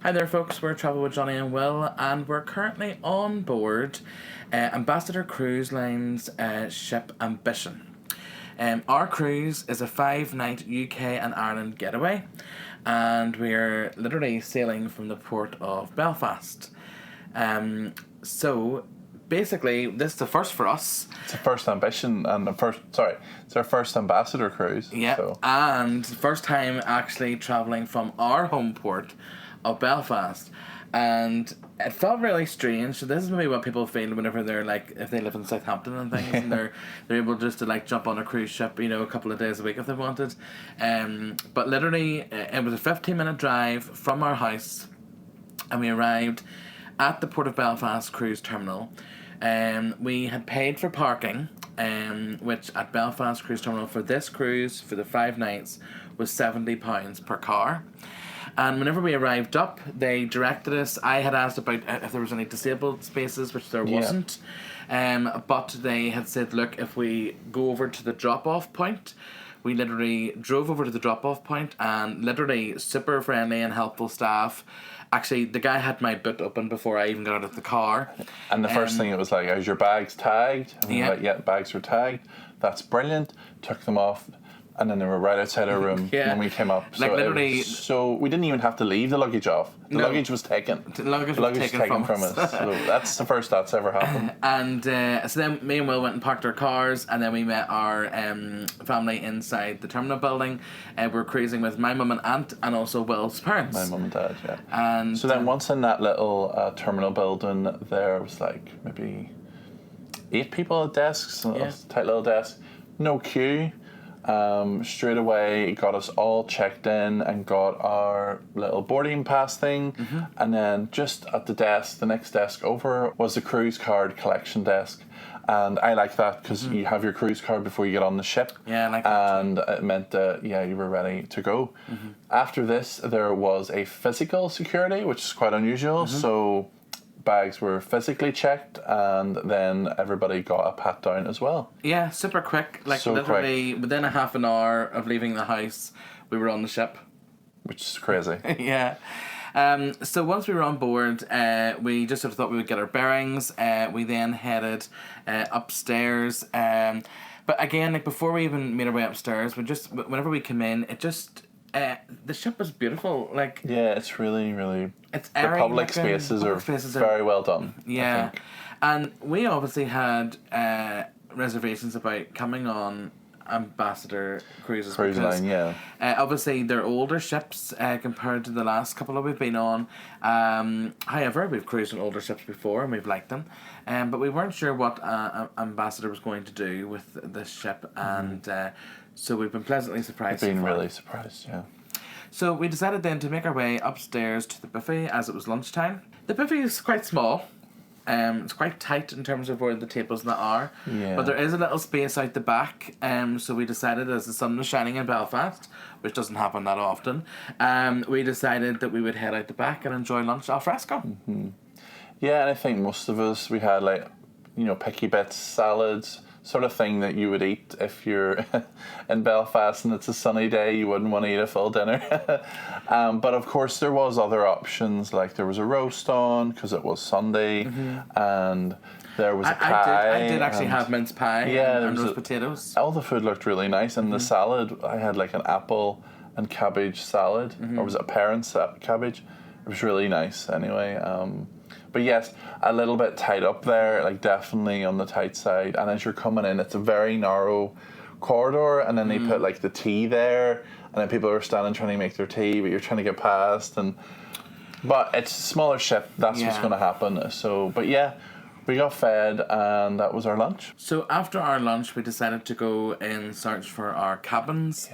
Hi there, folks. We're Travel with Johnny and Will, and we're currently on board Ambassador Cruise Line's ship Ambition. Our cruise is a 5-night UK and Ireland getaway, and we're literally sailing from the port of Belfast. So basically, this is the first for us. It's the first Ambition and it's our first Ambassador cruise. Yeah, So. and first time actually travelling from our home port of Belfast, and it felt really strange. So this is maybe what people feel whenever they're like, if they live in Southampton and things, and they're able just to like jump on a cruise ship, a couple of days a week if they wanted. But literally, it was a 15-minute drive from our house, and we arrived at the Port of Belfast cruise terminal. We had paid for parking, which at Belfast cruise terminal for this cruise for the 5 nights was £70 per car. And whenever we arrived up, they directed us. I had asked about if there was any disabled spaces, which there wasn't. But they had said, look, if we go over to the drop-off point, we literally drove over to the drop-off point, and literally super friendly and helpful staff. Actually, the guy had my boot open before I even got out of the car. And the first thing it was like, is your bags tagged? And we were like, yeah, bags were tagged. That's brilliant. Took them off. And then they were right outside our room when we came up. Like so literally, so we didn't even have to leave the luggage off. The luggage was taken. The luggage was taken from us. So that's the first that's ever happened. And so then me and Will went and parked our cars, and then we met our family inside the terminal building. We're cruising with my mum and aunt, and also Will's parents. My mum and dad, yeah. And so then once in that little terminal building, there was like maybe 8 people at desks, tight little desk, no queue. Straight away got us all checked in and got our little boarding pass thing, and then just at the next desk over was the cruise card collection desk, and I like that because you have your cruise card before you get on the ship. Yeah, I like that. And it meant that you were ready to go. After this, there was a physical security, which is quite unusual. So bags were physically checked, and then everybody got a pat down as well. Yeah, super quick. Like so literally within a half an hour of leaving the house, we were on the ship. Which is crazy. Yeah. So once we were on board, we just sort of thought we would get our bearings. We then headed upstairs. But again, like before we even made our way upstairs, whenever we came in, the ship was beautiful. Like, yeah, it's really, really. It's the public spaces are very well done. Yeah, I think. And we obviously had reservations about coming on Ambassador Cruises. Cruise Line, yeah. Obviously, they're older ships compared to the last couple that we've been on. However, we've cruised on older ships before and we've liked them. But we weren't sure what Ambassador was going to do with this ship, and so we've been pleasantly surprised. We've been really surprised, yeah. So we decided then to make our way upstairs to the buffet as it was lunchtime. The buffet is quite small. It's quite tight in terms of where the tables and that are. Yeah. But there is a little space out the back. So we decided, as the sun was shining in Belfast, which doesn't happen that often, we decided that we would head out the back and enjoy lunch al fresco. Yeah, and I think most of us, we had like, picky bits, salads, sort of thing that you would eat if you're in Belfast and it's a sunny day. You wouldn't want to eat a full dinner. But of course there was other options, like there was a roast on because it was Sunday, and there was a pie. I did actually have mince pie and roast potatoes. All the food looked really nice, and the salad, I had like an apple and cabbage salad, or was it a pear and cabbage? It was really nice anyway. But yes, a little bit tight up there, like definitely on the tight side. And as you're coming in, it's a very narrow corridor, and then they put like the tea there, and then people are standing trying to make their tea, but you're trying to get past. But it's a smaller ship, that's what's going to happen. So, but yeah, we got fed, and that was our lunch. So after our lunch, we decided to go and search for our cabins.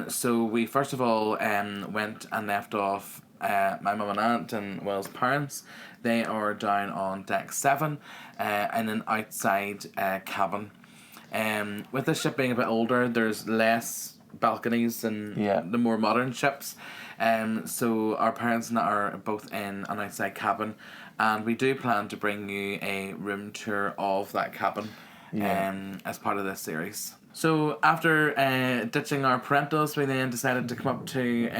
So we first of all went and left off my mum and aunt and Will's parents. They are down on deck 7 in an outside cabin. With this ship being a bit older, there's less balconies than the more modern ships. So our parents and I are both in an outside cabin, and we do plan to bring you a room tour of that cabin as part of this series. So after ditching our parentals, we then decided to come up to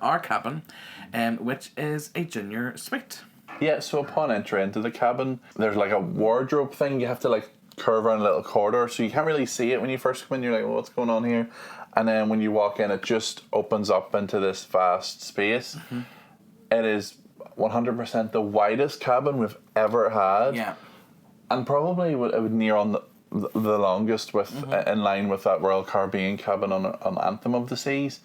our cabin, which is a junior suite. Yeah, so upon entry into the cabin, there's like a wardrobe thing. You have to like curve around a little corridor, so you can't really see it when you first come in. You're like, well, what's going on here? And then when you walk in, it just opens up into this vast space. Mm-hmm. It is 100% the widest cabin we've ever had. Yeah. And probably it would near on the longest with in line with that Royal Caribbean cabin on Anthem of the Seas.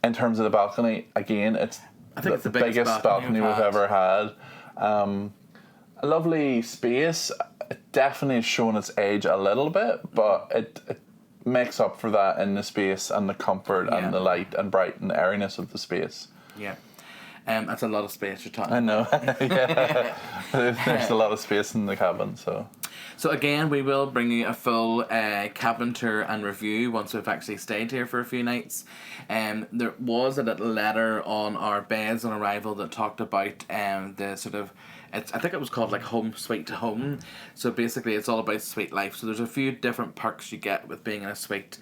In terms of the balcony, again, it's the biggest balcony we've ever had. A lovely space. It definitely has shown its age a little bit, but it makes up for that in the space and the comfort and the light and bright and airiness of the space. Yeah. That's a lot of space you're talking I know. Yeah. There's a lot of space in the cabin, so. So again, we will bring you a full cabin tour and review once we've actually stayed here for a few nights. There was a little letter on our beds on arrival that talked about the sort of, I think it was called like home sweet to home. So basically it's all about suite life. So there's a few different perks you get with being in a suite.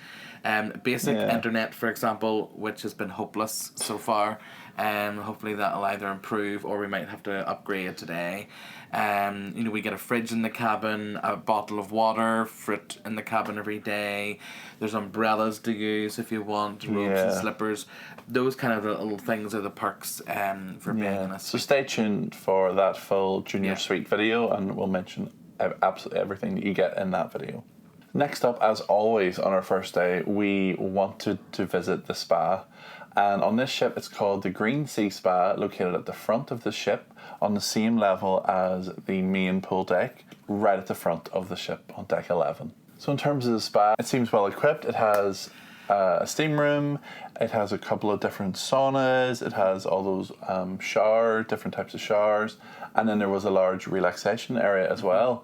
Basic internet, for example, which has been hopeless so far. Hopefully that'll either improve or we might have to upgrade today. We get a fridge in the cabin, a bottle of water, fruit in the cabin every day. There's umbrellas to use if you want, robes and slippers. Those kind of little things are the perks for being in a suite. So stay tuned for that full junior suite video, and we'll mention absolutely everything that you get in that video. Next up, as always on our first day, we wanted to visit the spa. And on this ship, it's called the Green Sea Spa, located at the front of the ship on the same level as the main pool deck, right at the front of the ship on deck 11. So in terms of the spa, it seems well equipped. It has a steam room, it has a couple of different saunas, it has all those different types of showers, and then there was a large relaxation area as well.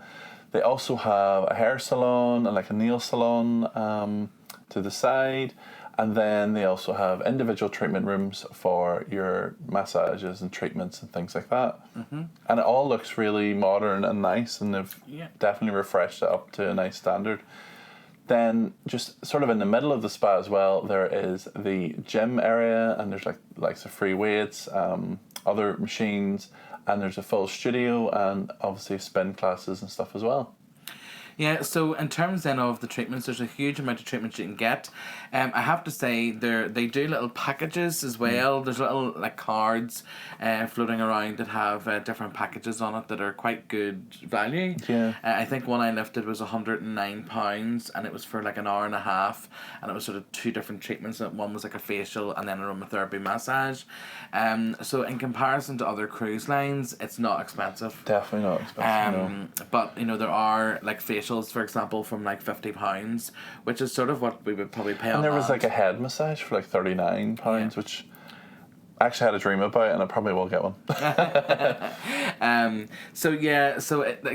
They also have a hair salon and like a nail salon to the side. And then they also have individual treatment rooms for your massages and treatments and things like that. Mm-hmm. And it all looks really modern and nice, and they've definitely refreshed it up to a nice standard. Then just sort of in the middle of the spa as well, there is the gym area, and there's like some free weights, other machines, and there's a full studio and obviously spin classes and stuff as well. Yeah, so in terms then of the treatments, there's a huge amount of treatments you can get. I have to say they do little packages as well. There's little like cards floating around that have different packages on it that are quite good value. Yeah. I think one I lifted was £109 and it was for like an hour and a half, and it was sort of two different treatments. One was like a facial and then a aromatherapy massage. So in comparison to other cruise lines, it's not expensive. Definitely not expensive. No. But there are like facials, for example, from like £50, which is sort of what we would probably pay on. And there was like a head massage for like £39, which I actually had a dream about, and I probably will get one.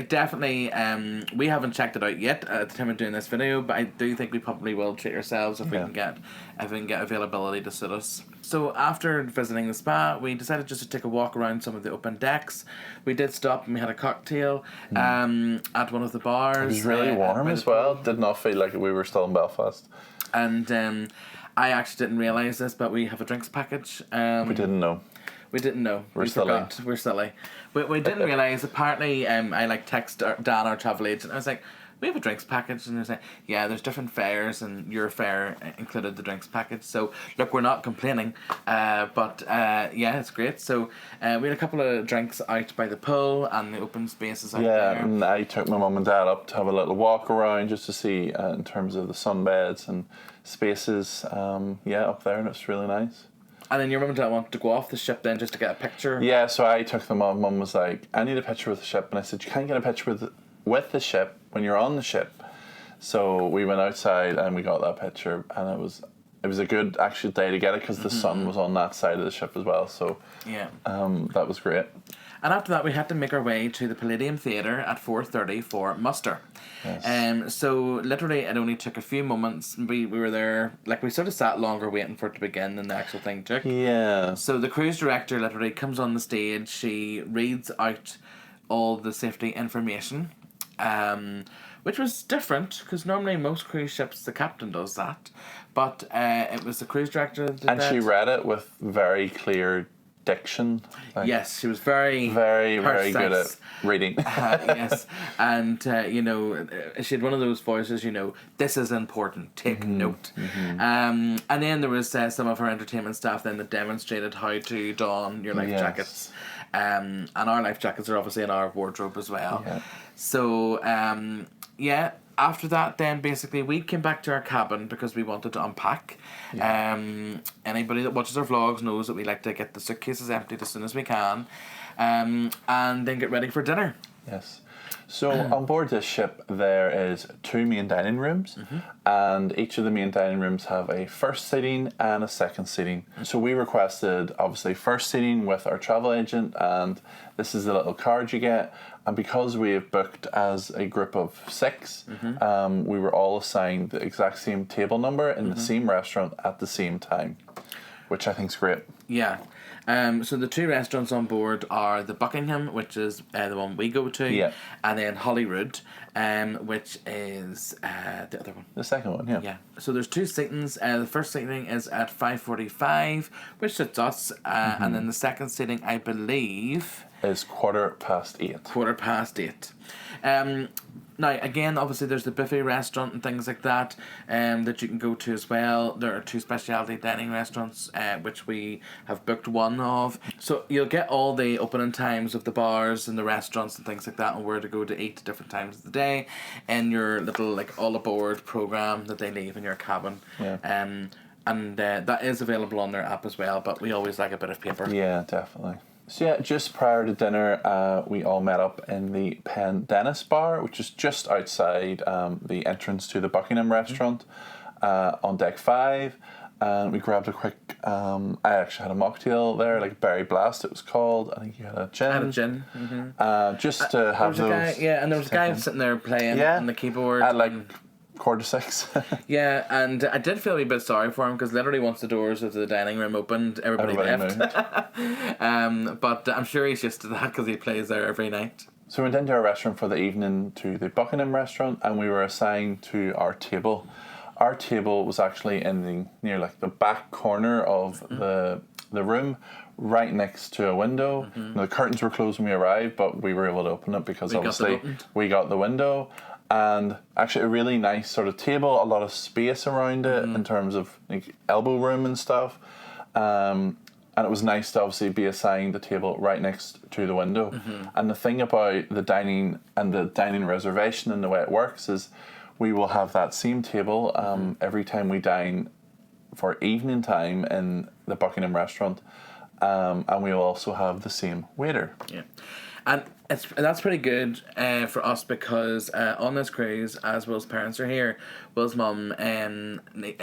Definitely, we haven't checked it out yet at the time of doing this video, but I do think we probably will treat ourselves if we can get availability to suit us. So after visiting the spa, we decided just to take a walk around some of the open decks. We did stop and we had a cocktail at one of the bars. It was really warm as well. Did not feel like we were still in Belfast. And I actually didn't realise this, but we have a drinks package. We didn't know. We didn't know. We forgot. We're silly. We didn't realise. Apparently, I text Dan, our travel agent. I was like, we have a drinks package, and there's there's different fares, and your fare included the drinks package. So look, we're not complaining, but it's great. So we had a couple of drinks out by the pool and the open spaces out there. Yeah, and I took my mum and dad up to have a little walk around just to see in terms of the sunbeds and spaces. Up there, and it's really nice. And then your mum and dad wanted to go off the ship then just to get a picture. Yeah, so I took them off. Mum was like, I need a picture with the ship, and I said, you can't get a picture with the ship when you're on the ship. So we went outside and we got that picture, and it was a good actual day to get it because the sun was on that side of the ship as well. So that was great. And after that, we had to make our way to the Palladium Theatre at 4:30 for muster. Yes. So literally, it only took a few moments. We were there, like we sort of sat longer waiting for it to begin than the actual thing took. Yeah. So the cruise director literally comes on the stage. She reads out all the safety information. which was different because normally most cruise ships the captain does that, but it was the cruise director that did And that. she read it with very clear diction. Like, Yes, she was very very good at precise. reading. Yes, and you know, she had one of those voices. You know, this is important. Take note. And then there was some of her entertainment staff then that demonstrated how to don your life Yes. jackets. And our life jackets are obviously in our wardrobe as well. Yeah. So yeah. After that, then basically we came back to our cabin because we wanted to unpack. Yeah. Anybody that watches our vlogs knows that we like to get the suitcases emptied as soon as we can, and then get ready for dinner. Yes. So on board this ship there is 2 main dining rooms, and each of the main dining rooms have a first seating and a second seating. So we requested obviously first seating with our travel agent, and this is the little card you get. And because we have booked as a group of 6, we were all assigned the exact same table number in the same restaurant at the same time, which I think is great. Yeah. So the 2 restaurants on board are the Buckingham, which is the one we go to, Yeah. and then Holyrood, which is the other one. The second one, yeah. Yeah. So there's 2 seatings. The first seating is at 5:45, which suits us, and then the second seating, I believe, Is 8:15. 8:15. Now, again, obviously there's the buffet restaurant and things like that that you can go to as well. There are 2 specialty dining restaurants, which we have booked one of. So you'll get all the opening times of the bars and the restaurants and things like that, and where to go to eat at different times of the day in your little like all aboard program that they leave in your cabin. Yeah. And that is available on their app as well, but we always like a bit of paper. Yeah, definitely. So yeah, just prior to dinner, we all met up in the Pendennis bar, which is just outside the entrance to the Buckingham restaurant on deck 5. And we grabbed a quick, I actually had a mocktail there, like Berry Blast it was called. I think you had a gin. I had a gin. Just to have There was those. a guy, and there was a guy sitting there playing on the keyboard. At like 5:45. Yeah, and I did feel a wee bit sorry for him because literally once the doors of the dining room opened, everybody left. But I'm sure he's used to that because he plays there every night. So we went into our restaurant for the evening to the Buckingham restaurant, and we were assigned to our table. Our table was actually near like the back corner of the room, right next to a window. Now, the curtains were closed when we arrived, but we were able to open it because obviously we got the window. And actually a really nice sort of table, a lot of space around it in terms of like elbow room and stuff. And it was nice to obviously be assigned a table right next to the window. And the thing about the dining and the dining reservation and the way it works is we will have that same table every time we dine for evening time in the Buckingham restaurant. And we will also have the same waiter. Yeah. And that's pretty good for us because on this cruise, as Will's parents are here, Will's mum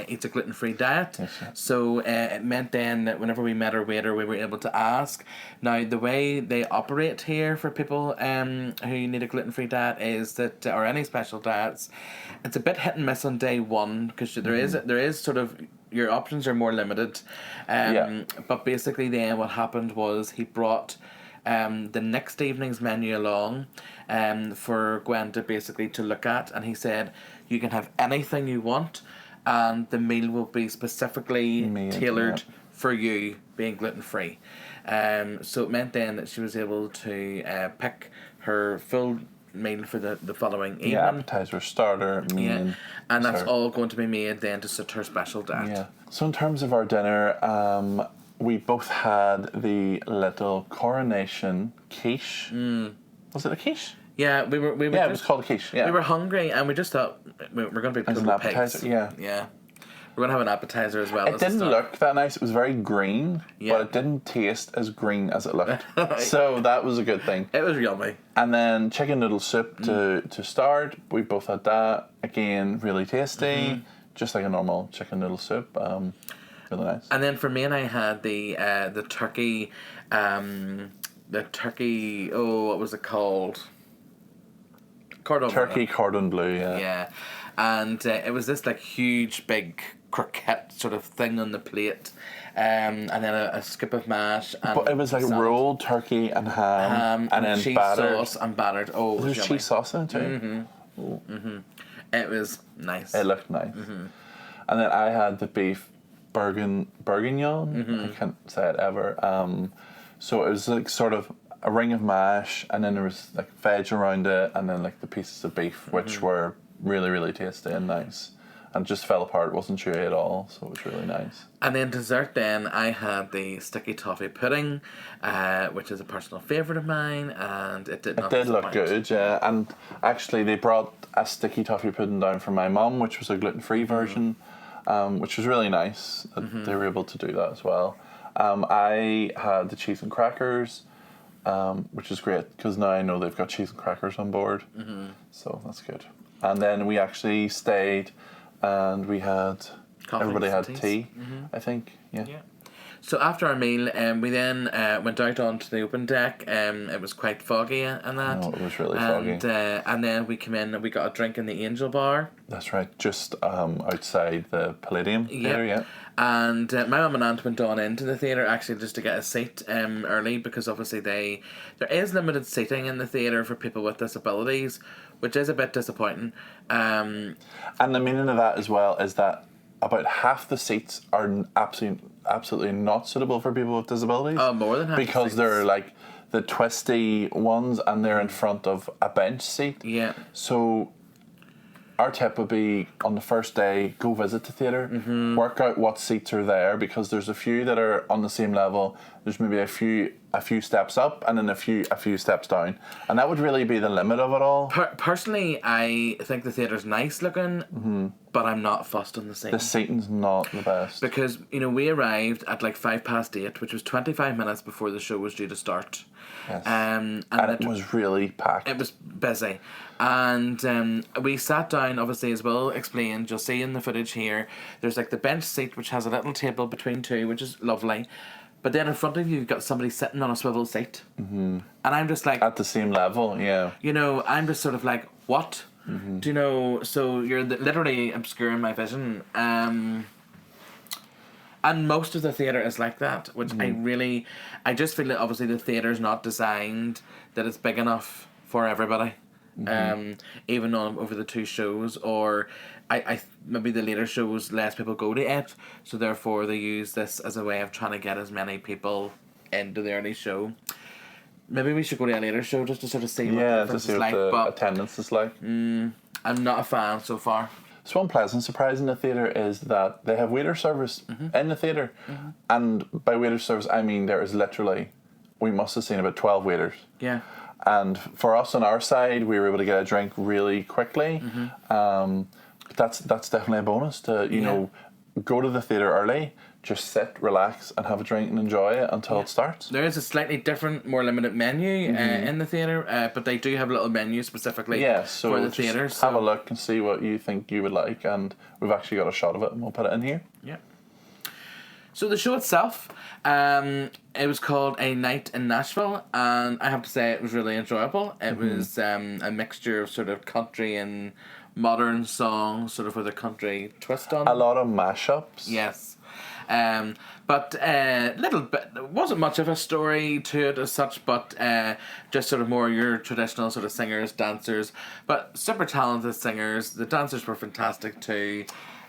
eats a gluten-free diet. Yes, yeah. So it meant then that whenever we met our waiter, we were able to ask. Now, the way they operate here for people who need a gluten-free diet is that, or any special diets, it's a bit hit and miss on day one because there is sort of, your options are more limited. But basically then what happened was he brought the next evening's menu along for Gwen to basically to look at, and he said you can have anything you want and the meal will be specifically tailored for you being gluten free. So it meant then that she was able to pick her full meal for the following evening. Yeah, appetizer, starter, main. And that's all going to be made then to suit her special diet. Yeah. So in terms of our dinner, we both had the little coronation quiche. Was it a quiche? Yeah, we were. Yeah, it was called a quiche. Yeah. We were hungry, and we just thought we're going to be as an appetizer. Pigs. Yeah. We're going to have an appetizer as well. It didn't look that nice. It was very green, but it didn't taste as green as it looked. So that was a good thing. It was yummy. And then chicken noodle soup to start. We both had that. Again, really tasty. Just like a normal chicken noodle soup. Really nice. And then for me and I had the turkey, what was it called? Cordon bleu, yeah. Yeah. And it was this like huge big croquette sort of thing on the plate. And then a skip of mash. And but it was like salad. Rolled turkey and ham and then cheese battered. sauce and battered. Oh, it was There's yummy. cheese sauce in it too. Oh. It was nice. It looked nice. And then I had the beef bourguignon. I can't say it ever. So it was like sort of a ring of mash, and then there was like veg around it, and then like the pieces of beef, which were really, really tasty and nice. And just fell apart, wasn't chewy at all, so it was really nice. And then dessert then, I had the sticky toffee pudding, which is a personal favourite of mine, and it did Look good, yeah. And actually they brought a sticky toffee pudding down from my mum, which was a gluten-free version, which was really nice. They were able to do that as well. I had the cheese and crackers, which is great, because now I know they've got cheese and crackers on board, so that's good. And then we actually stayed, and we had everybody had tea, I think. Yeah. So after our meal, we then went out onto the open deck. It was quite foggy and that. No, it was really foggy. And then we came in and we got a drink in the Angel Bar. That's right, just outside the Palladium Theatre, yeah. And my mum and aunt went on into the theatre actually just to get a seat early, because obviously there is limited seating in the theatre for people with disabilities, which is a bit disappointing. And the meaning of that as well is that about half the seats are absolutely not suitable for people with disabilities. Oh, more than half. Because they're like the twisty ones, and they're in front of a bench seat. Yeah. So our tip would be, on the first day, go visit the theatre, work out what seats are there, because there's a few that are on the same level. There's maybe a few steps up, and then a few steps down, and that would really be the limit of it all. Personally, I think the theatre's nice looking, but I'm not fussed on the seating. The seating's not the best, because we arrived at like 8:05, which was 25 minutes before the show was due to start. Yes. And it was really packed. It was busy, and we sat down. Obviously, as Will explained, you'll see in the footage here, there's like the bench seat, which has a little table between two, which is lovely. But then in front of you, you've got somebody sitting on a swivel seat. And I'm just like... At the same level, yeah. I'm just sort of like, what? Do you know? So you're literally obscuring my vision. And most of the theatre is like that, which I just feel that obviously the theatre's not designed that it's big enough for everybody. Even on over the two shows, or I maybe the later shows less people go to it, so therefore they use this as a way of trying to get as many people into the early show. Maybe we should go to a later show just to sort of see what the difference is like. The attendance is like. I'm not a fan so far. So one pleasant surprise in the theatre is that they have waiter service in the theatre, and by waiter service I mean there is literally, we must have seen about 12 waiters. Yeah. And for us on our side, we were able to get a drink really quickly. That's definitely a bonus to know, go to the theatre early, just sit, relax, and have a drink and enjoy it until it starts. There is a slightly different, more limited menu in the theatre, but they do have a little menu specifically for the theatre. So have a look and see what you think you would like, and we've actually got a shot of it, and we'll put it in here. Yeah. So the show itself, it was called A Night in Nashville, and I have to say it was really enjoyable. It was a mixture of sort of country and modern songs, sort of with a country twist on. A lot of mashups. Yes. But little bit, there wasn't much of a story to it as such, but just sort of more your traditional sort of singers, dancers, but super talented singers. The dancers were fantastic too.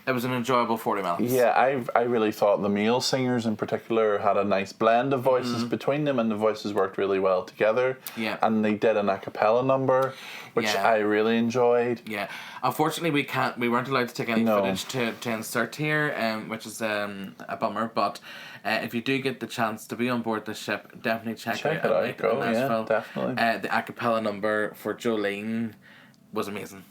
It was an enjoyable 40 minutes. Yeah, I really thought the male singers in particular had a nice blend of voices between them, and the voices worked really well together. Yeah. And they did an a cappella number, which I really enjoyed. Yeah. Unfortunately, we weren't allowed to take any footage to insert here, which is a bummer. But if you do get the chance to be on board the ship, definitely check it out. Go, yeah, definitely. The a cappella number for Jolene was amazing.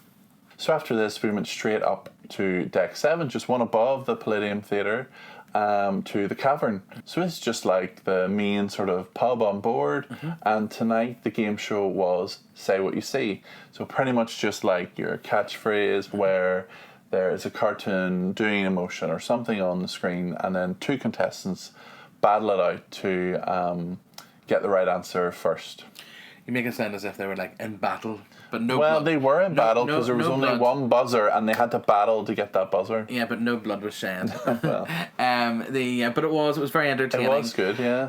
So after this, we went straight up to Deck 7, just one above the Palladium Theatre, to the Cavern. So it's just like the main sort of pub on board, and tonight the game show was Say What You See. So pretty much just like your catchphrase where there is a cartoon doing a motion or something on the screen, and then two contestants battle it out to get the right answer first. You make it sound as if they were like in battle, but no. Well, blood. they were in battle because there was no only blood. one buzzer, and they had to battle to get that buzzer. Yeah, but no blood was shed. Well. But it was very entertaining. It was good, yeah.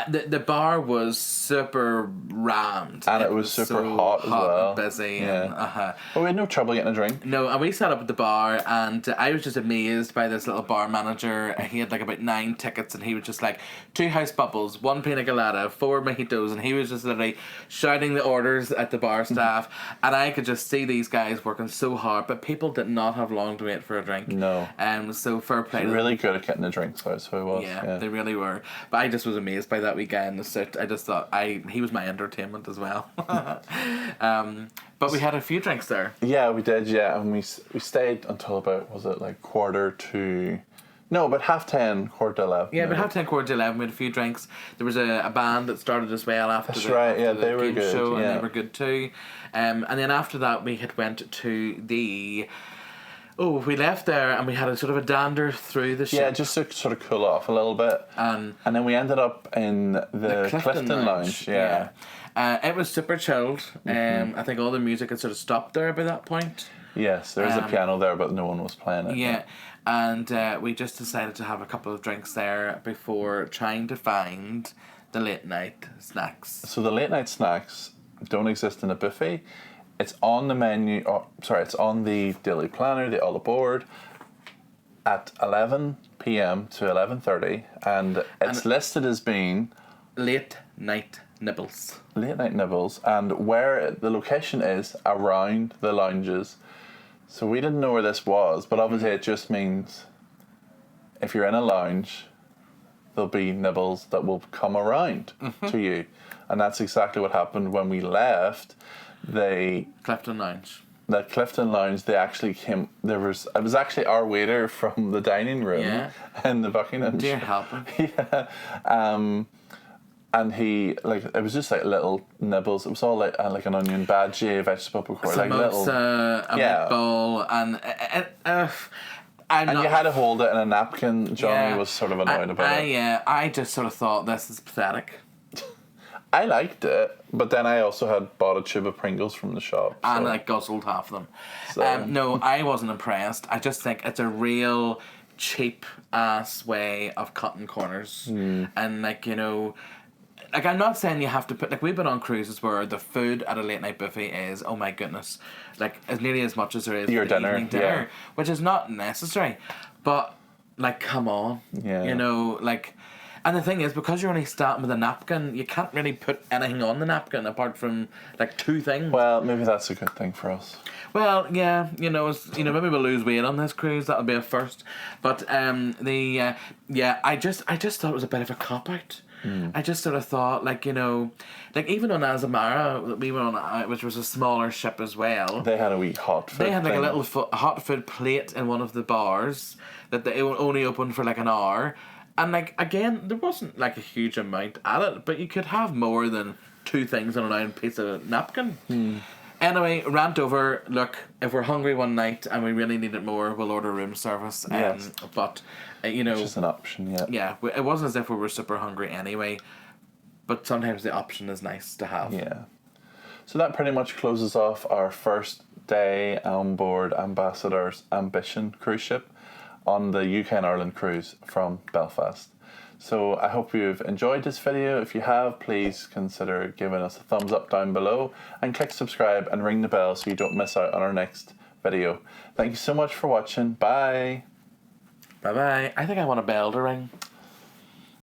The bar was super rammed, And it was super so hot as well. and busy. Yeah. And, But we had no trouble getting a drink. No, and we sat up at the bar, and I was just amazed by this little bar manager. He had like about 9 tickets, and he was just like 2 house bubbles, 1 pina colada, 4 mojitos, and he was just literally shouting the orders at the bar staff. And I could just see these guys working so hard, but people did not have long to wait for a drink. No. So fair play. They're really good at getting the drinks out, so it was. Yeah, they really were. But I just was amazed by that weekend. I just thought he was my entertainment as well. But we had a few drinks there. Yeah, we did, yeah. And we stayed until about, was it like quarter to... No, about 10:30, quarter to 11. Yeah, about 10:30, quarter to 11, we had a few drinks. There was a band that started as well after That's the, right, after yeah, the they were game good, show, and yeah. they were good too. And then after that, we had went to the... Oh, we left there and we had a sort of a dander through the ship. Yeah, just to sort of cool off a little bit. And then we ended up in the Clifton Lounge. Yeah. It was super chilled. I think all the music had sort of stopped there by that point. Yes, there was a piano there, but no one was playing it. Yeah. And we just decided to have a couple of drinks there before trying to find the late night snacks. So the late night snacks don't exist in a buffet. It's on the menu, it's on the daily planner, the all aboard, at 11 p.m. to 11:30, and it's listed as being late night nibbles. Late night nibbles, and where the location is around the lounges. So we didn't know where this was, but obviously it just means if you're in a lounge, there'll be nibbles that will come around to you, and that's exactly what happened when we left. Clifton Lounge. The Clifton Lounge, they actually came. It was actually our waiter from the dining room in the Buckingham. Dear help him. Yeah. And he it was just like little nibbles. It was all like an onion bhaji, vegetable pakora, like little a meatball, and you had to hold it in a napkin. Johnny was sort of annoyed about it. Yeah, I just sort of thought this is pathetic. I liked it, but then I also had bought a tube of Pringles from the shop. So. And I guzzled half of them. So. No, I wasn't impressed. I just think it's a real cheap ass way of cutting corners. And I'm not saying you have to put, we've been on cruises where the food at a late night buffet is, oh my goodness, as nearly as much as there is your for dinner, evening dinner, which is not necessary. But, come on. Yeah. And the thing is, because you're only starting with a napkin, you can't really put anything on the napkin apart from 2 things. Well, maybe that's a good thing for us. Well, yeah, maybe we'll lose weight on this cruise. That'll be a first. But I just thought it was a bit of a cop out. I just sort of thought, even on Azamara that we were on, which was a smaller ship as well. They had a wee hot food. They had a little hot food plate in one of the bars that they only opened for an hour. And again, there wasn't a huge amount at it, but you could have more than 2 things on a round piece of napkin. Anyway, rant over. Look, if we're hungry one night and we really need it more, we'll order room service. Yes. But which is an option, yeah. Yeah, it wasn't as if we were super hungry anyway. But sometimes the option is nice to have. Yeah. So that pretty much closes off our first day on board Ambassador's Ambition cruise ship on the UK and Ireland cruise from Belfast. So I hope you've enjoyed this video. If you have, please consider giving us a thumbs up down below and click subscribe and ring the bell so you don't miss out on our next video. Thank you so much for watching. Bye. Bye bye. I think I want a bell to ring.